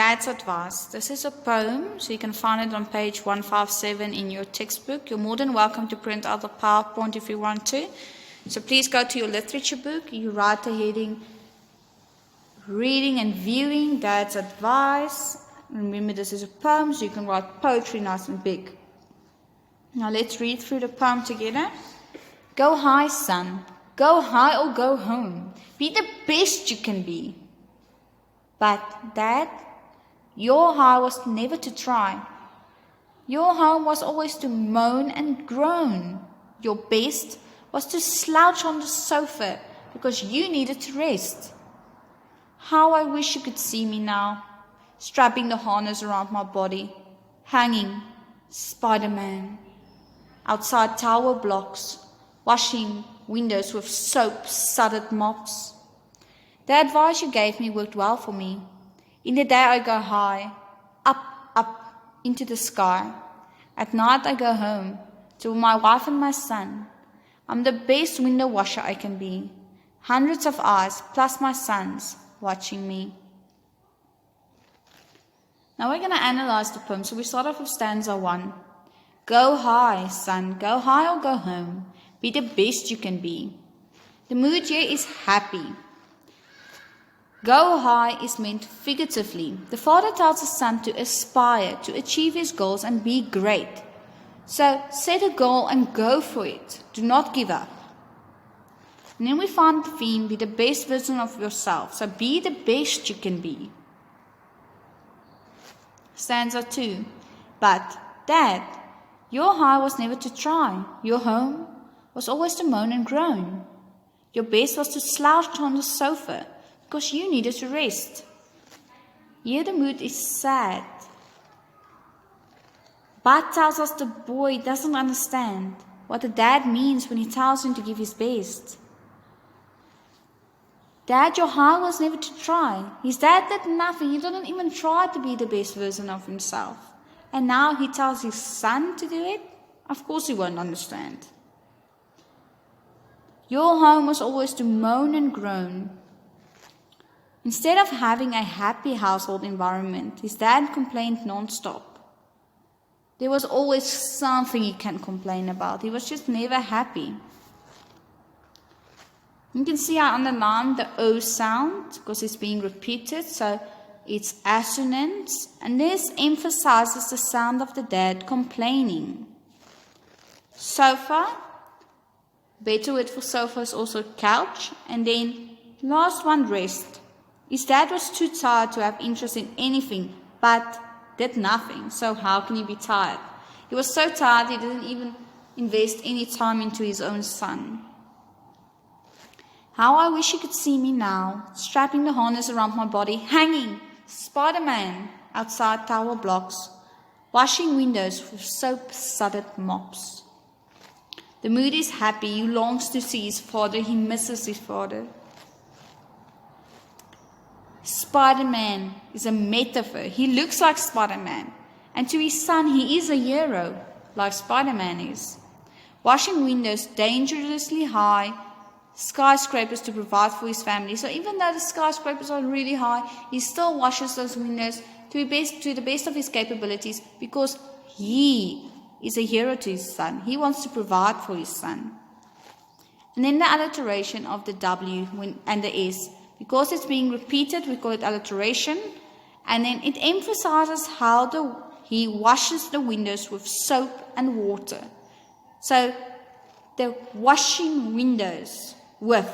Dad's advice. This is a poem, so you can find it on page 157 in your textbook. You're more than welcome to print out the PowerPoint if you want to. So please go to your literature book. You write the heading, Reading and Viewing Dad's Advice. Remember, this is a poem, so you can write poetry nice and big. Now let's read through the poem together. Go high, son. Go high or go home. Be the best you can be. But, Dad, your high was never to try. Your home was always to moan and groan. Your best was to slouch on the sofa because you needed to rest. How I wish you could see me now, strapping the harness around my body, hanging, Spider-Man, outside tower blocks, washing windows with soap-sudded mops. The advice you gave me worked well for me. In the day I go high, up, into the sky. At night I go home, to my wife and my son. I'm the best window washer I can be. Hundreds of eyes, plus my sons, watching me. Now we're going to analyze the poem. So we start off with stanza 1. Go high, son, go high or go home. Be the best you can be. The mood here is happy. Go high is meant figuratively. The father tells his son to aspire, to achieve his goals and be great. So set a goal and go for it. Do not give up. And then we find the theme, be the best version of yourself. So be the best you can be. Stanza 2. But, Dad, your high was never to try. Your home was always to moan and groan. Your best was to slouch on the sofa because you needed to rest. Here the mood is sad. But tells us the boy doesn't understand what the dad means when he tells him to give his best. Dad, your high was never to try. His dad did nothing. He didn't even try to be the best version of himself. And now he tells his son to do it? Of course he won't understand. Your home was always to moan and groan. Instead of having a happy household environment, his dad complained non-stop. There was always something he can complain about. He was just never happy. You can see I underlined the O sound because it's being repeated, so it's assonance, and this emphasizes the sound of the dad complaining. Sofa, better word for sofa is also couch, and then last one, rest. His dad was too tired to have interest in anything, but did nothing, so how can he be tired? He was so tired he didn't even invest any time into his own son. How I wish you could see me now, strapping the harness around my body, hanging, Spider-Man, outside tower blocks, washing windows with soap-sudded mops. The mood is happy, he longs to see his father, he misses his father. Spider-Man is a metaphor. He looks like Spider-Man. And to his son, he is a hero, like Spider-Man is. Washing windows dangerously high, skyscrapers to provide for his family. So even though the skyscrapers are really high, he still washes those windows to the best of his capabilities because he is a hero to his son. He wants to provide for his son. And then the alliteration of the W and the S. Because it's being repeated, we call it alliteration. And then it emphasizes how he washes the windows with soap and water. So the washing windows with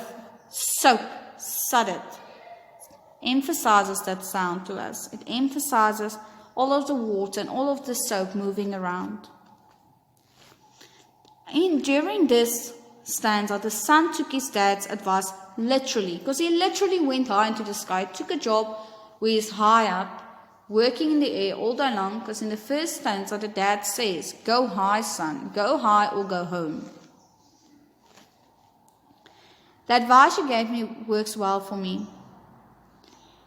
soap, sudded, emphasizes that sound to us. It emphasizes all of the water and all of the soap moving around. During this stanza, the son took his dad's advice literally, because he literally went high into the sky, took a job where he's high up, working in the air all day long, because in the first stanza the dad says, go high, son, go high or go home. The advice you gave me works well for me.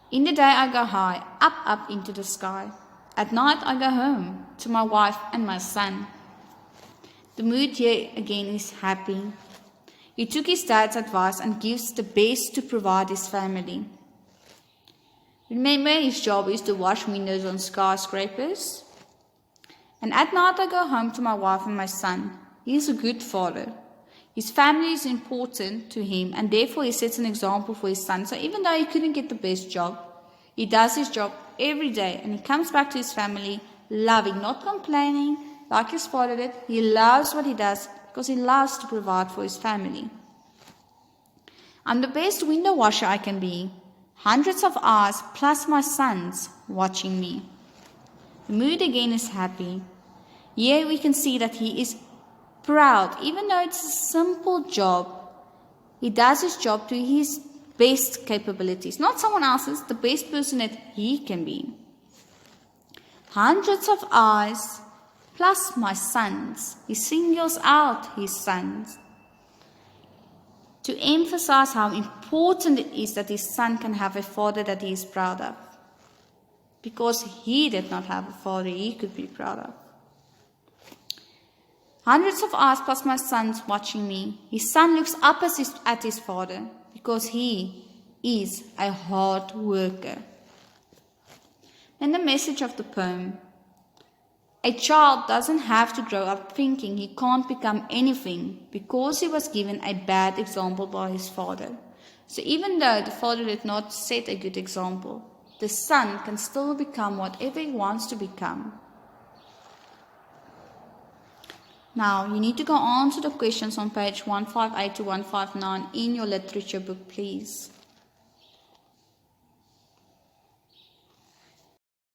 In the day I go high, up into the sky. At night I go home to my wife and my son. The mood here again is happy. He took his dad's advice and gives the best to provide his family. Remember, his job is to wash windows on skyscrapers. And at night I go home to my wife and my son. He is a good father. His family is important to him, and therefore he sets an example for his son. So even though he couldn't get the best job, he does his job every day, and he comes back to his family loving, not complaining like his father did. He loves what he does because he loves to provide for his family. I'm the best window washer I can be. Hundreds of eyes plus my sons watching me. The mood again is happy. Here we can see that he is proud. Even though it's a simple job, he does his job to his best capabilities. Not someone else's, the best person that he can be. Hundreds of eyes plus my sons. He singles out his sons to emphasize how important it is that his son can have a father that he is proud of. Because he did not have a father he could be proud of. Hundreds of eyes plus my sons watching me. His son looks up at his father because he is a hard worker. And the message of the poem. A child doesn't have to grow up thinking he can't become anything because he was given a bad example by his father. So even though the father did not set a good example, the son can still become whatever he wants to become. Now, you need to go on to the questions on page 158 to 159 in your literature book, please.